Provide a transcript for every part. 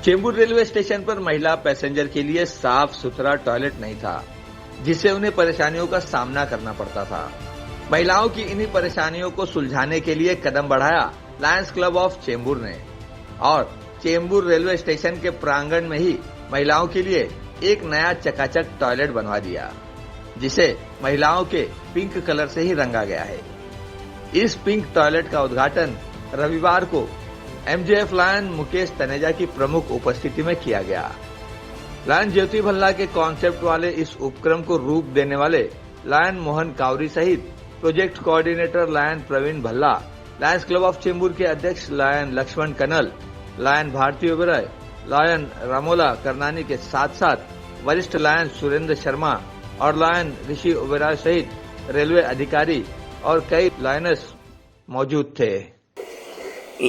Chembur railway station पर महिला passenger के लिए साफ सुथरा टॉयलेट नहीं था, जिससे उन्हें परेशानियों का सामना करना पड़ता था। महिलाओं की इन्हीं परेशानियों को सुलझाने के लिए कदम बढ़ाया लायंस क्लब ऑफ चेंबूर ने और चेंबूर रेलवे स्टेशन के प्रांगण में ही महिलाओं के लिए एक नया चकाचक टॉयलेट बनवा दिया, जिसे महिलाओं के पिंक कलर से ही रंगा गया है। इस पिंक टॉयलेट का उद्घाटन रविवार को एमजेएफ लायन मुकेश तनेजा की प्रमुख उपस्थिति में किया गया। लायन ज्योति भल्ला के कॉन्सेप्ट वाले इस उपक्रम को रूप देने वाले लायन मोहन कावरी सहित project coordinator Lion Praveen Bhalla, Lions Club of Chembur के अध्यक्ष Lion Laxman Kanal, Lion Bharti Oberoi, Lion Ramola Karnani के साथ साथ वरिष्ठ लायन सुरेंद्र शर्मा और लायन ऋषि ओबेरॉय सहित रेलवे अधिकारी और कई लायनर्स मौजूद थे।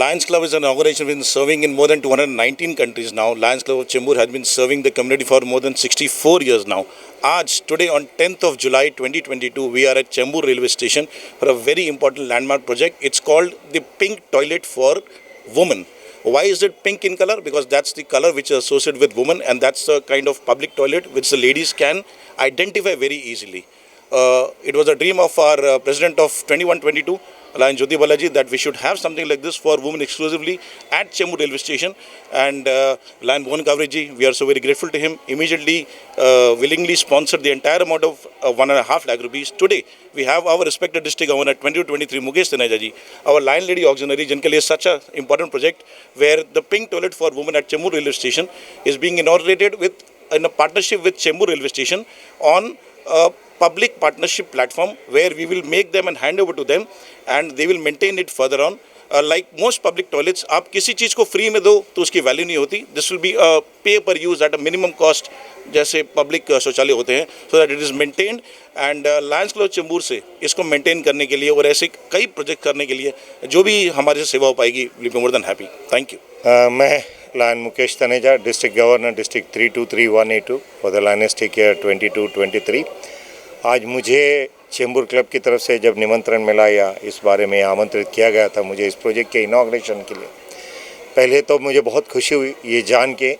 Lions Club is an organization been serving in more than 219 countries now. Lions Club of Chembur has been serving the community for more than 64 years now. Today on 10th of July 2022, we are at Chembur railway station for a very important landmark project. It's called the Pink Toilet for Women. Why is it pink in color? Because that's the color which is associated with women, and that's the kind of public toilet which the ladies can identify very easily. It was a dream of our president of 2122, Lion Jyoti Balaji, that we should have something like this for women exclusively at Chembur railway station. And Lion Mohan Kavri ji, we are so very grateful to him. Immediately, willingly sponsored the entire amount of 1.5 lakh rupees. Today, we have our respected district governor 2023, Mukesh Taneja ji, our Lion Lady Auxiliary, जिनके लिए such a important project where the pink toilet for women at Chembur railway station is being inaugurated in a partnership with Chembur railway station on public partnership platform where we will make them and hand over to them and they will maintain it further on. Like most public toilets, आप किसी चीज़ को free में दो तो उसकी value नहीं होती. This will be a pay per use at a minimum cost जैसे पब्लिक शौचालय होते हैं, so that it is maintained. And Lions club Chembur से इसको मेंटेन करने के लिए और ऐसे कई प्रोजेक्ट करने के लिए जो भी हमारे से सेवा हो पाएगी, will be more than happy. Thank you. मैं lion Mukesh Taneja, district governor district 323182 for the lionistic year 22-23. आज मुझे चेंबूर क्लब की तरफ से जब निमंत्रण मिला या इस बारे में आमंत्रित किया गया था मुझे इस प्रोजेक्ट के इनॉग्रेशन के लिए, पहले तो मुझे बहुत खुशी हुई ये जान के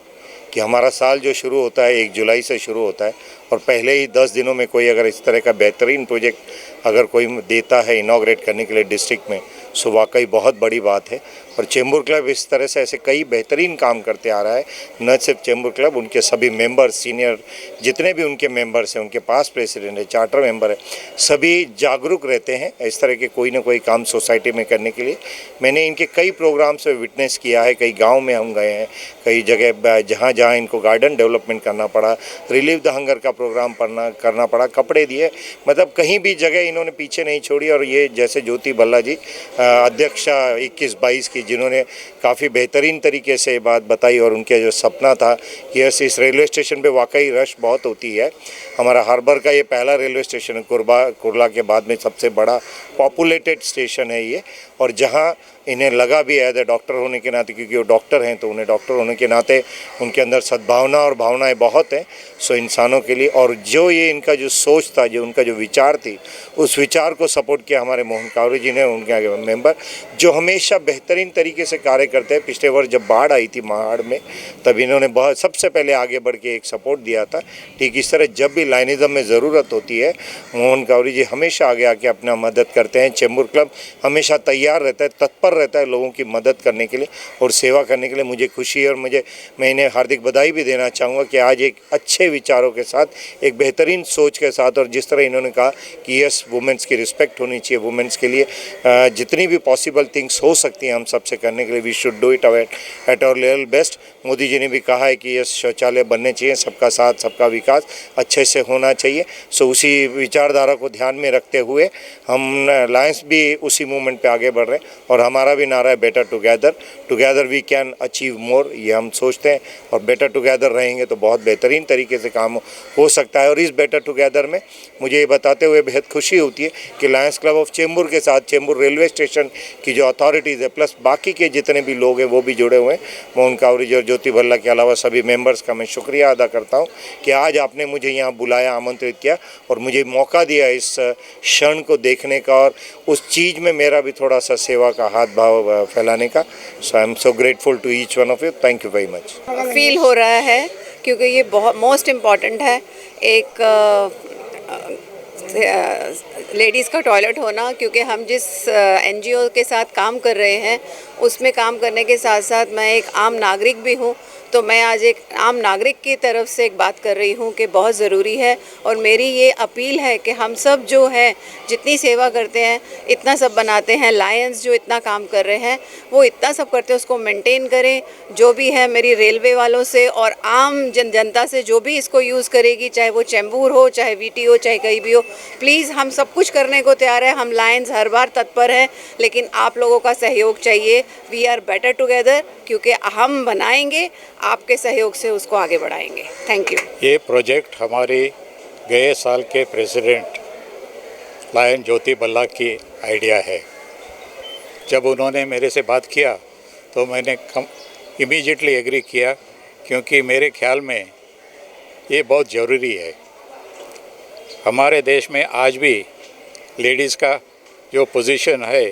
कि हमारा साल जो शुरू होता है 1 जुलाई से शुरू होता है और पहले ही 10 दिनों में कोई अगर इस तरह का बेहतरीन प्रोजेक्ट अगर कोई देता है इनॉग्रेट करने के लिए डिस्ट्रिक्ट में, सो वाकई बहुत बड़ी बात है. और चेंबूर क्लब इस तरह से ऐसे कई बेहतरीन काम करते आ रहा है. न सिर्फ चेंबूर क्लब, उनके सभी मेंबर्स, सीनियर जितने भी उनके मेंबर्स हैं, उनके पास प्रेसिडेंट है, चार्टर मेंबर है, सभी जागरूक रहते हैं इस तरह के कोई ना कोई काम सोसाइटी में करने के लिए. मैंने इनके कई प्रोग्राम्स में विटनेस किया है. कई गाँव में हम गए हैं, कई जगह जहाँ जहाँ इनको गार्डन डेवलपमेंट करना पड़ा, रिलीव द हंगर का प्रोग्राम करना पड़ा, कपड़े दिए, मतलब कहीं भी जगह इन्होंने पीछे नहीं छोड़ी. और ये जैसे ज्योति भल्ला जी अध्यक्षा 21-22 की, जिन्होंने काफ़ी बेहतरीन तरीके से बात बताई और उनके जो सपना था कि इस रेलवे स्टेशन पे वाकई रश बहुत होती है. हमारा हार्बर का ये पहला रेलवे स्टेशन है, कुर्ला के बाद में सबसे बड़ा पॉपुलेटेड स्टेशन है ये. और जहाँ इन्हें लगा भी एज ए डॉक्टर होने के नाते, क्योंकि वो डॉक्टर हैं तो उन्हें डॉक्टर होने के नाते उनके अंदर सद्भावना और भावनाएं बहुत हैं सो इंसानों के लिए. और जो ये इनका जो सोच था, जो उनका जो विचार थी, उस विचार को सपोर्ट किया हमारे मोहन कावरी जी ने, उनके मेंबर जो हमेशा बेहतरीन तरीके से कार्य करते हैं. पिछले वर्ष जब बाढ़ आई थी महाड़ में, तब इन्होंने बहुत सबसे पहले आगे बढ़ के एक सपोर्ट दिया था. ठीक इस तरह जब भी लाइनिज़म में ज़रूरत होती है, मोहन कावरी जी हमेशा आगे आके अपना मदद करते हैं. चेंबूर क्लब हमेशा तैयार रहता है, तत्पर रहता है लोगों की मदद करने के लिए और सेवा करने के लिए. मुझे खुशी है और मैं इन्हें हार्दिक बधाई भी देना चाहूँगा कि आज एक अच्छे विचारों के साथ, एक बेहतरीन सोच के साथ, और जिस तरह इन्होंने कहा कि यस वुमेंस की रिस्पेक्ट होनी चाहिए, वुमेंस के लिए जितनी भी पॉसिबल थिंग्स हो सकती हैं हम सबसे करने के लिए, we should do it at our level best. Modi ji ने भी कहा है कि यस शौचालय बनने चाहिए, सबका साथ सबका विकास अच्छे से होना चाहिए. सो उसी विचारधारा को ध्यान में रखते हुए हम लायंस भी उसी मूवमेंट पे आगे बढ़ रहे हैं और हमारा भी नारा है better together we can achieve more. ये हम सोचते हैं और बेटर टुगेदर रहेंगे तो बहुत बेहतरीन तरीके से काम हो सकता है. और इस बेटर टुगेदर में मुझे ये बताते हुए बेहद खुशी होती है कि लायंस क्लब ऑफ चेंबूर के साथ चेंबूर रेलवे स्टेशन कॉरपोरेशन की जो अथॉरिटीज़ है प्लस बाकी के जितने भी लोग हैं वो भी जुड़े हुए हैं। मोहन कावरी और ज्योति भल्ला के अलावा सभी मेंबर्स का मैं शुक्रिया अदा करता हूं कि आज आपने मुझे यहाँ बुलाया, आमंत्रित किया और मुझे मौका दिया इस क्षण को देखने का और उस चीज़ में मेरा भी थोड़ा सा सेवा का हाथ भाव फैलाने का। So I am so grateful to each one of you. Thank you very much. Feel हो रहा है क्योंकि ये बहुत मोस्ट इम्पॉर्टेंट है, एक लेडीज़ का टॉयलेट होना, क्योंकि हम जिस एनजीओ के साथ काम कर रहे हैं उसमें काम करने के साथ साथ मैं एक आम नागरिक भी हूँ। तो मैं आज एक आम नागरिक की तरफ से एक बात कर रही हूँ कि बहुत ज़रूरी है और मेरी ये अपील है कि हम सब जो है जितनी सेवा करते हैं इतना सब बनाते हैं, लायंस जो इतना काम कर रहे हैं वो इतना सब करते हैं उसको मेंटेन करें। जो भी है मेरी रेलवे वालों से और आम जनता से जो भी इसको यूज़ करेगी, चाहे वो चैम्बूर हो, चाहे वीटी हो, चाहे कहीं भी हो, प्लीज़ हम सब कुछ करने को तैयार है। हम लायंस हर बार तत्पर हैं, लेकिन आप लोगों का सहयोग चाहिए। वी आर बेटर टुगेदर, क्योंकि हम बनाएंगे, आपके सहयोग से उसको आगे बढ़ाएंगे। Thank you. ये प्रोजेक्ट हमारे गए साल के प्रेसिडेंट लायन ज्योति भल्ला की आइडिया है। जब उन्होंने मेरे से बात किया तो मैंने इमीडिएटली एग्री किया, क्योंकि मेरे ख्याल में ये बहुत ज़रूरी है। हमारे देश में आज भी लेडीज़ का जो पोजीशन है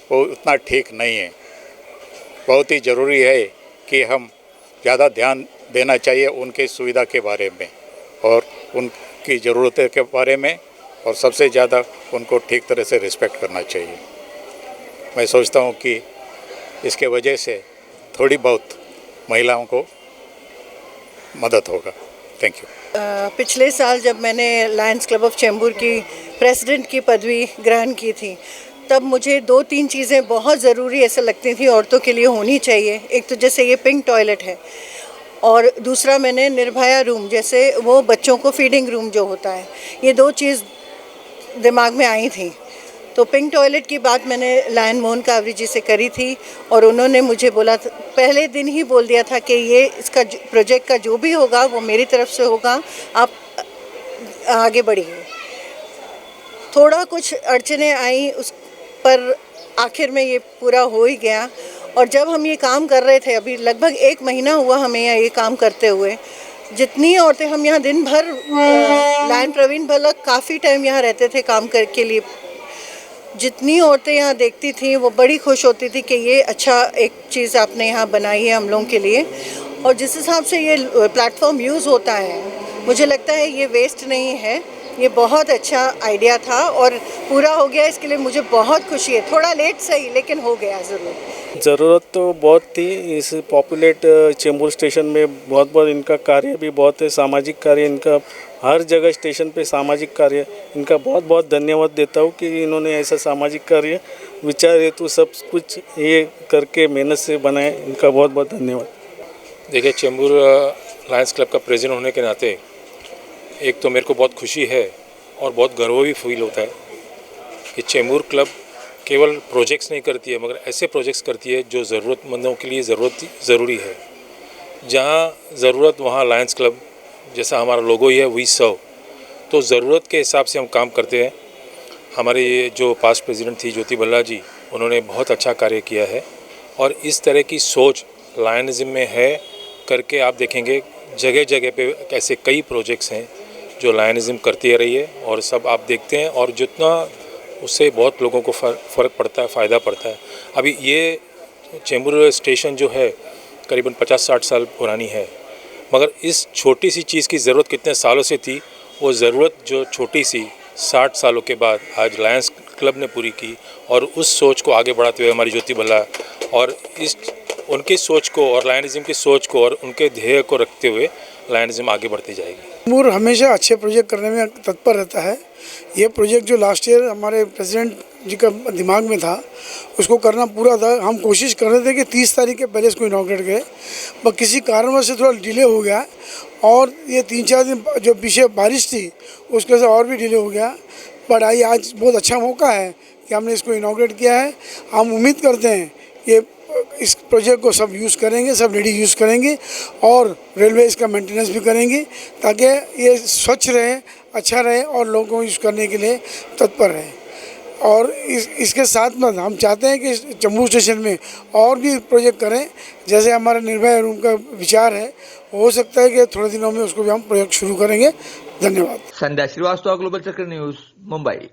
वो उतना ठीक नहीं है। बहुत ही ज़रूरी है कि हम ज़्यादा ध्यान देना चाहिए उनके सुविधा के बारे में और उनकी ज़रूरतें के बारे में, और सबसे ज़्यादा उनको ठीक तरह से रिस्पेक्ट करना चाहिए। मैं सोचता हूँ कि इसके वजह से थोड़ी बहुत महिलाओं को मदद होगा। Thank you. पिछले साल जब मैंने लायंस क्लब ऑफ चैम्बूर की प्रेसिडेंट की पदवी ग्रहण की थी, तब मुझे 2-3 चीज़ें बहुत ज़रूरी ऐसा लगती थी औरतों के लिए होनी चाहिए। एक तो जैसे ये पिंक टॉयलेट है, और दूसरा मैंने निर्भया रूम, जैसे वो बच्चों को फीडिंग रूम जो होता है, ये 2 चीज़ दिमाग में आई थी। तो पिंक टॉयलेट की बात मैंने लायन मोहन कावरी जी से करी थी और उन्होंने मुझे बोला था, पहले दिन ही बोल दिया था कि ये इसका प्रोजेक्ट का जो भी होगा वो मेरी तरफ से होगा, आप आगे बढ़िए। थोड़ा कुछ अड़चनें आई उस पर, आखिर में ये पूरा हो ही गया। और जब हम ये काम कर रहे थे, अभी लगभग 1 महीना हुआ हमें ये काम करते हुए, जितनी औरतें हम यहाँ दिन भर, लायन प्रवीण भल्ला काफ़ी टाइम यहाँ रहते थे काम के लिए, जितनी औरतें यहाँ देखती थी वो बड़ी खुश होती थी कि ये अच्छा एक चीज़ आपने यहाँ बनाई है हम लोगों के लिए। और जिस हिसाब से ये प्लेटफॉर्म यूज़ होता है, मुझे लगता है ये वेस्ट नहीं है, ये बहुत अच्छा आइडिया था और पूरा हो गया। इसके लिए मुझे बहुत खुशी है। थोड़ा लेट सही, लेकिन हो गया ज़रूरत तो बहुत थी इस पॉपुलेट चेंबूर स्टेशन में। बहुत इनका कार्य भी बहुत है, सामाजिक कार्य इनका हर जगह स्टेशन पे सामाजिक कार्य। इनका बहुत धन्यवाद देता हूँ कि इन्होंने ऐसा सामाजिक कार्य विचार हेतु सब कुछ ये करके मेहनत से बनाए। इनका बहुत धन्यवाद। देखिए, चेंबूर लायंस क्लब का प्रेसिडेंट होने के नाते एक तो मेरे को बहुत खुशी है और बहुत गर्व भी फील होता है कि चेंबूर क्लब केवल प्रोजेक्ट्स नहीं करती है, मगर ऐसे प्रोजेक्ट्स करती है जो ज़रूरतमंदों के लिए ज़रूरी है। जहाँ ज़रूरत वहाँ लायंस क्लब, जैसा हमारा लोगो ही है, वी सर्व। तो ज़रूरत के हिसाब से हम काम करते हैं। हमारे जो पास्ट प्रेसिडेंट थी ज्योति भल्ला जी, उन्होंने बहुत अच्छा कार्य किया है और इस तरह की सोच लायनिज़म में है करके आप देखेंगे जगह जगह पे ऐसे कई प्रोजेक्ट्स हैं जो लायनिज़म करती रही है और सब आप देखते हैं, और जितना उससे बहुत लोगों को फ़र्क पड़ता है, फ़ायदा पड़ता है। अभी ये चेंबूर स्टेशन जो है करीबन 50-60 साल पुरानी है, मगर इस छोटी सी चीज़ की ज़रूरत कितने सालों से थी, वो ज़रूरत जो छोटी सी 60 सालों के बाद आज लायंस क्लब ने पूरी की। और उस सोच को आगे बढ़ाते हुए हमारी ज्योति भल्ला और इस उनकी सोच को और लायनिज़म की सोच को और उनके ध्येय को रखते हुए लायनिज़म आगे बढ़ती जाएगी। चेंबूर हमेशा अच्छे प्रोजेक्ट करने में तत्पर रहता है। ये प्रोजेक्ट जो लास्ट ईयर हमारे प्रेसिडेंट जी का दिमाग में था, उसको करना पूरा था। हम कोशिश कर रहे थे कि 30 तारीख के पहले इसको इनॉग्रेट करें, पर किसी कारणवश से थोड़ा डिले हो गया और ये 3-4 दिन जो पीछे बारिश थी उसकी वजह से और भी डिले हो गया। बट आज बहुत अच्छा मौका है कि हमने इसको इनॉग्रेट किया है। हम उम्मीद करते हैं ये इस प्रोजेक्ट को सब यूज़ करेंगे, सब लेडीज यूज़ करेंगे और रेलवे इसका मेंटेनेंस भी करेंगे ताकि ये स्वच्छ रहे, अच्छा रहे और लोगों को यूज़ करने के लिए तत्पर रहे। और इसके साथ में हम चाहते हैं कि चेंबूर स्टेशन में और भी प्रोजेक्ट करें। जैसे हमारा निर्भया रूम का विचार है, हो सकता है कि थोड़े दिनों में उसको भी हम प्रोजेक्ट शुरू करेंगे। धन्यवाद। संध्या श्रीवास्तव, ग्लोबल चक्र न्यूज, मुंबई।